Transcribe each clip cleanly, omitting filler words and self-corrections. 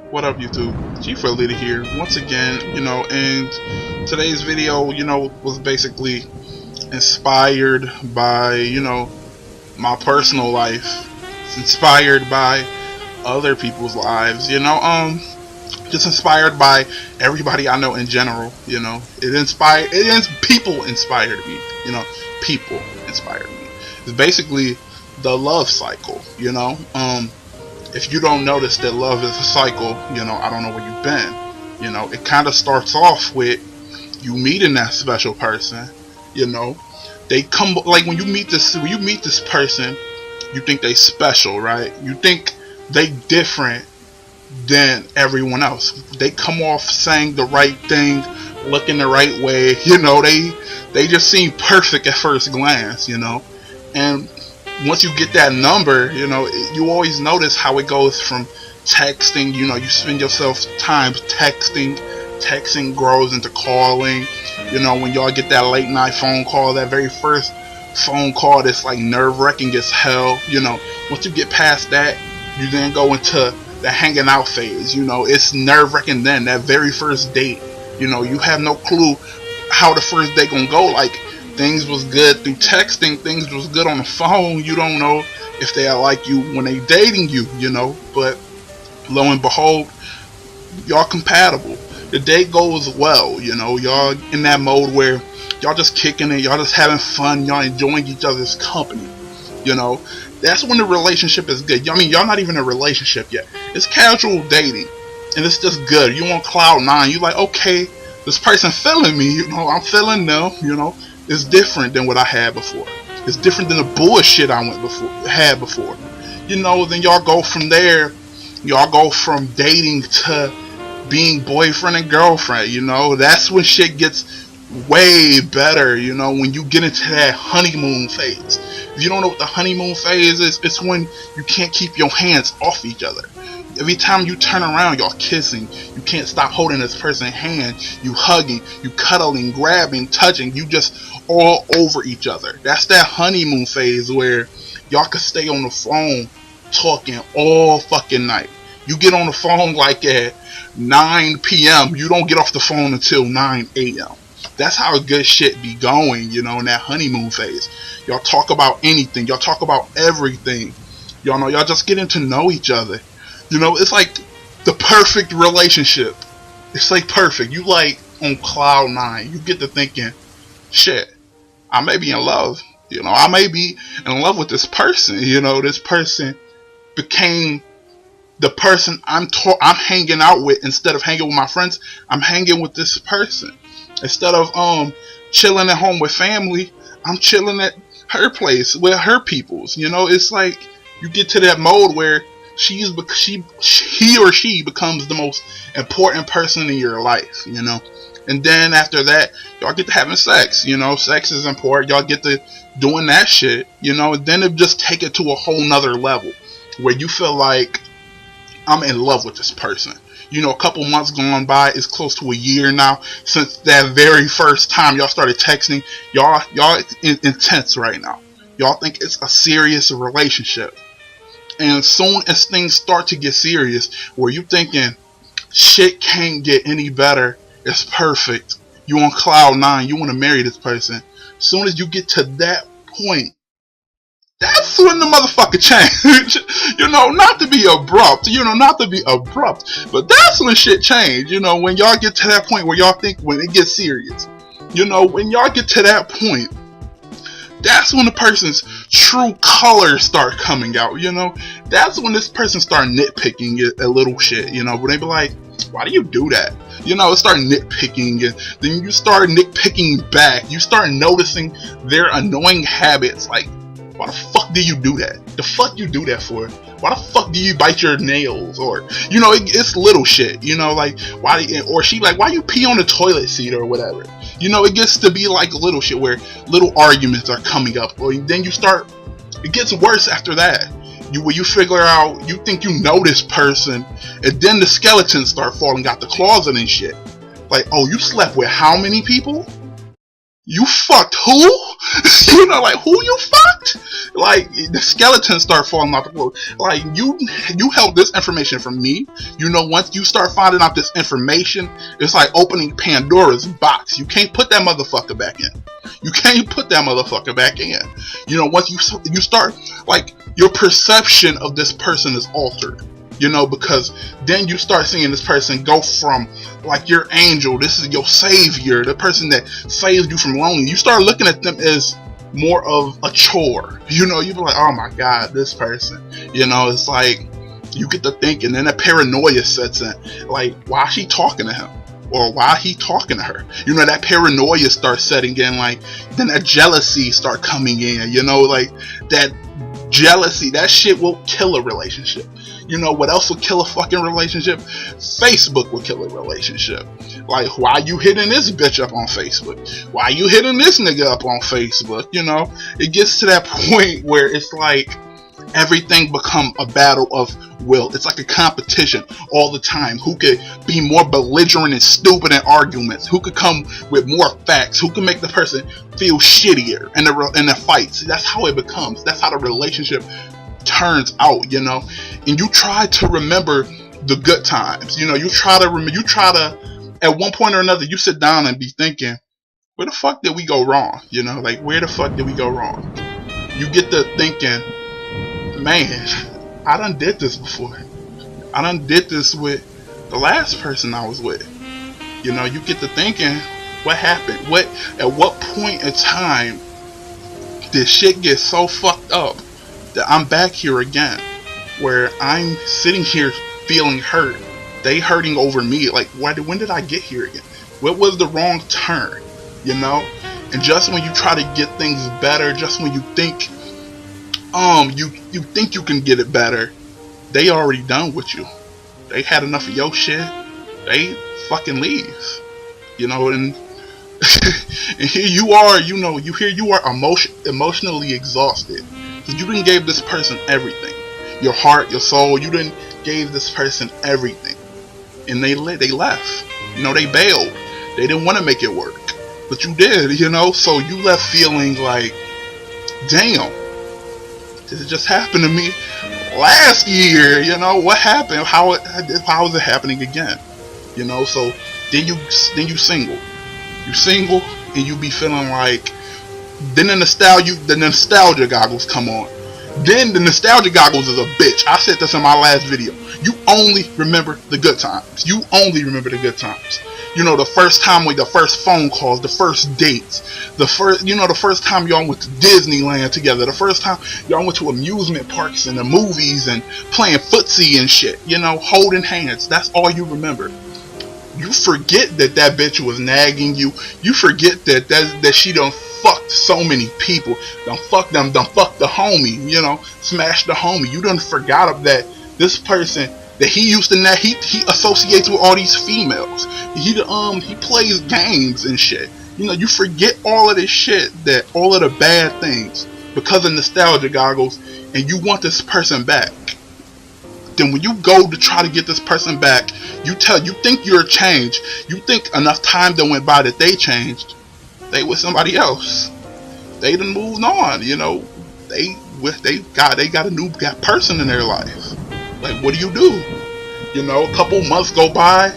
What up, YouTube? G4Leader here once again. And today's video, was basically inspired by, my personal life. It's inspired by other people's lives. Just inspired by everybody I know in general. People inspired me. People inspired me. It's basically the love cycle. If you don't notice that love is a cycle, I don't know where you've been. It kind of starts off with you meeting that special person. They come, like when you meet this person, you think they special, right? You think they different than everyone else. They come off saying the right thing, looking the right way. They just seem perfect at first glance. And once you get that number, you always notice how it goes from texting. You spend yourself time texting grows into calling. When y'all get that late night phone call, that very first phone call that's like nerve-wracking as hell. Once you get past that, you then go into the hanging out phase. It's nerve-wracking then, that very first date. You have no clue how the first date gonna go. Like, things was good through texting, things was good on the phone. You don't know if they like you when they dating you, but lo and behold, y'all compatible. The date goes well, y'all in that mode where y'all just kicking it, y'all just having fun, y'all enjoying each other's company. That's when the relationship is good. Y'all not even in a relationship yet. It's casual dating, and it's just good. You on cloud nine. You like, okay, this person feeling me, I'm feeling them, It's different than what I had before. It's different than the bullshit I had before. Then y'all go from there. Y'all go from dating to being boyfriend and girlfriend. That's when shit gets way better. When you get into that honeymoon phase. If you don't know what the honeymoon phase is, it's when you can't keep your hands off each other. Every time you turn around, y'all kissing. You can't stop holding this person's hand. You hugging, you cuddling, grabbing, touching. You just all over each other. That's that honeymoon phase where y'all could stay on the phone talking all fucking night. You get on the phone like at 9 p.m. You don't get off the phone until 9 a.m. That's how good shit be going, in that honeymoon phase. Y'all talk about anything. Y'all talk about everything. Y'all just getting to know each other. It's like the perfect relationship. It's like perfect. You like on cloud nine. You get to thinking, shit, I may be in love. I may be in love with this person. This person became the person I'm hanging out with. Instead of hanging with my friends, I'm hanging with this person. Instead of chilling at home with family, I'm chilling at her place with her peoples. It's like you get to that mode where he or she becomes the most important person in your life. And then after that, y'all get to having sex. Sex is important. Y'all get to doing that shit. And then it just take it to a whole nother level where you feel like I'm in love with this person. A couple months gone by. It's close to a year now since that very first time y'all started texting. Y'all intense right now. Y'all think it's a serious relationship. And soon as things start to get serious, where you thinking shit can't get any better, it's perfect, you on cloud nine, you want to marry this person. Soon as you get to that point, that's when the motherfucker change. Not to be abrupt, but that's when shit change. When y'all get to that point where y'all think when it gets serious. When y'all get to that point, that's when the person's true colors start coming out. That's when this person start nitpicking a little shit. When they be like, why do you do that? It start nitpicking, and then you start nitpicking back. You start noticing their annoying habits. Like, why the fuck do you do that? The fuck you do that for? Why the fuck do you bite your nails? Or it's little shit. Like, why? Or she like, why you pee on the toilet seat or whatever. It gets to be like little shit where little arguments are coming up. Or then it gets worse after that. When you figure out, you think you know this person, and then the skeletons start falling out the closet and shit. Like, oh, you slept with how many people? You fucked who? You know, like, who you fucked? Like, the skeletons start falling off the floor. Like, you held this information from me. You know, once you start finding out this information, it's like opening Pandora's box. You can't put that motherfucker back in. You can't put that motherfucker back in. You know, once you start, like, your perception of this person is altered. You know, because then you start seeing this person go from, like, your angel, this is your savior, the person that saved you from loneliness. You start looking at them as more of a chore. You know, you be like, oh my god, this person. You know, it's like, you get to thinking, then a paranoia sets in. Like, why is she talking to him? Or why he talking to her? You know, that paranoia starts setting in. Like, then that jealousy start coming in. You know, like, that jealousy, that shit will kill a relationship. You know what else will kill a fucking relationship? Facebook will kill a relationship. Like, why you hitting this bitch up on Facebook? Why you hitting this nigga up on Facebook? You know, it gets to that point where it's like everything become a battle of will. It's like a competition all the time. Who could be more belligerent and stupid in arguments? Who could come with more facts? Who can make the person feel shittier in the fights? That's how it becomes. That's how the relationship turns out, you know. And you try to remember the good times. You know, you try to at one point or another, you sit down and be thinking, where the fuck did we go wrong? You know, like, where the fuck did we go wrong? You get to thinking, man, I done did this before. I done did this with the last person I was with. You know, you get to thinking, what happened? At what point in time did shit get so fucked up that I'm back here again, where I'm sitting here feeling hurt, they hurting over me? Like, when did I get here again? What was the wrong turn? You know? And just when you try to get things better, just when you think you think you can get it better, they already done with you. They had enough of your shit. They fucking leave. You know, and and here you are, you know, you are emotionally exhausted. You didn't give this person everything. Your heart, your soul, you didn't give this person everything. And they left. You know, they bailed. They didn't want to make it work. But you did, you know? So you left feeling like, damn, this just happened to me last year, you know? What happened? How is it happening again? You know, so then you single. You single and you be feeling like, then the nostalgia goggles come on. Then the nostalgia goggles is a bitch. I said this in my last video. You only remember the good times. You only remember the good times. You know, the first time with the first phone calls, the first dates, the first time y'all went to Disneyland together, the first time y'all went to amusement parks and the movies and playing footsie and shit, you know, holding hands. That's all you remember. You forget that bitch was nagging you. You forget that she done fucked so many people. Done fuck the homie, you know, smash the homie. You done forgot of that this person that he used to he associates with all these females. He plays games and shit. You know, you forget all of this shit, that all of the bad things, because of nostalgia goggles, and you want this person back. Then when you go to try to get this person back, you think you're changed. You think enough time that went by that they changed. They with somebody else. They done moved on, you know. They got a new person in their life. Like, what do? You know, a couple months go by,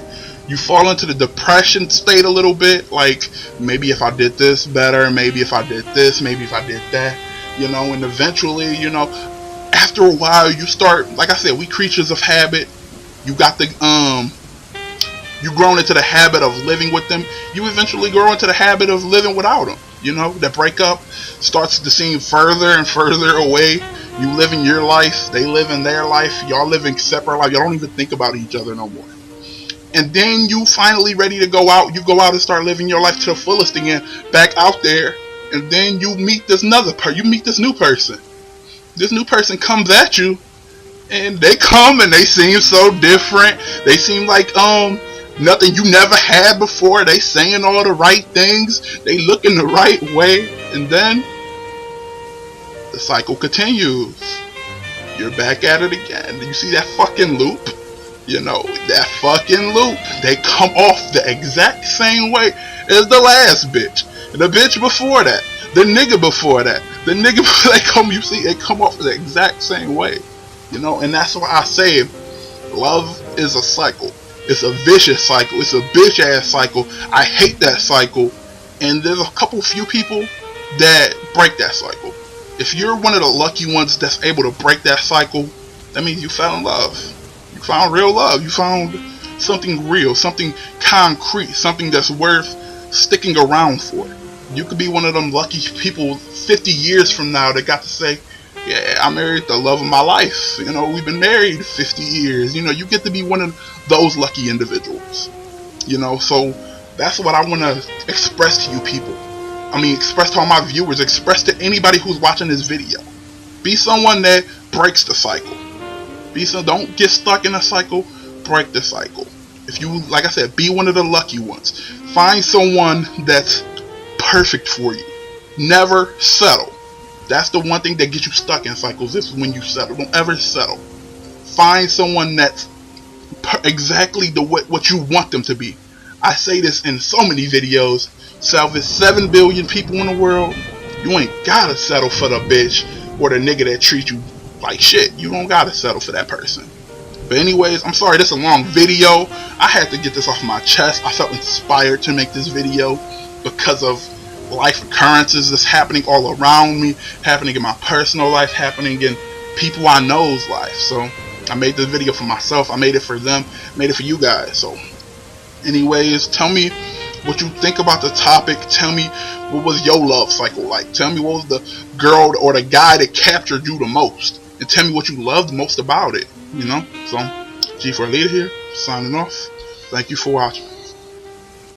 you fall into the depression state a little bit. Like, maybe if I did this better, maybe if I did this, maybe if I did that, you know. And eventually, you know, after a while, you start, like I said, we creatures of habit. You got you grown into the habit of living with them. You eventually grow into the habit of living without them. You know, that breakup starts to seem further and further away. You live in your life, they live in their life, y'all living separate life. Y'all don't even think about each other no more. And then you finally ready to go out. You go out and start living your life to the fullest again, back out there. And then you meet this new person. This new person comes at you, and they come and they seem so different. They seem like nothing you never had before. They saying all the right things. They looking the right way. And then the cycle continues. You're back at it again. You see that fucking loop? You know, that fucking loop. They come off the exact same way as the last bitch. the bitch before that, the nigga before that, the nigga they come off the exact same way, you know. And that's why I say love is a cycle. It's a vicious cycle. It's a bitch ass cycle. I hate that cycle. And there's a few people that break that cycle. If you're one of the lucky ones that's able to break that cycle, that means you fell in love. You found real love. You found something real, something concrete, something that's worth sticking around for. You could be one of them lucky people 50 years from now that got to say, yeah, I married the love of my life. You know, we've been married 50 years. You know, you get to be one of those lucky individuals. You know, so that's what I want to express to you people. I mean, express to all my viewers, express to anybody who's watching this video. Be someone that breaks the cycle. Don't get stuck in a cycle, break the cycle. If you, like I said, be one of the lucky ones. Find someone that's perfect for you. Never settle. That's the one thing that gets you stuck in cycles. This is when you settle. Don't ever settle. Find someone that's exactly what you want them to be. I say this in so many videos. So if there's 7 billion people in the world, you ain't gotta settle for the bitch or the nigga that treats you like shit. You don't gotta settle for that person. But anyways, I'm sorry this is a long video. I had to get this off my chest. I felt inspired to make this video because of life occurrences that's happening all around me, happening in my personal life, happening in people I know's life. So I made this video for myself. I made it for them. Made it for you guys. So anyways, tell me what you think about the topic. Tell me what was your love cycle like. Tell me what was the girl or the guy that captured you the most, and tell me what you loved most about it. You know. So G4Leader here, signing off. Thank you for watching.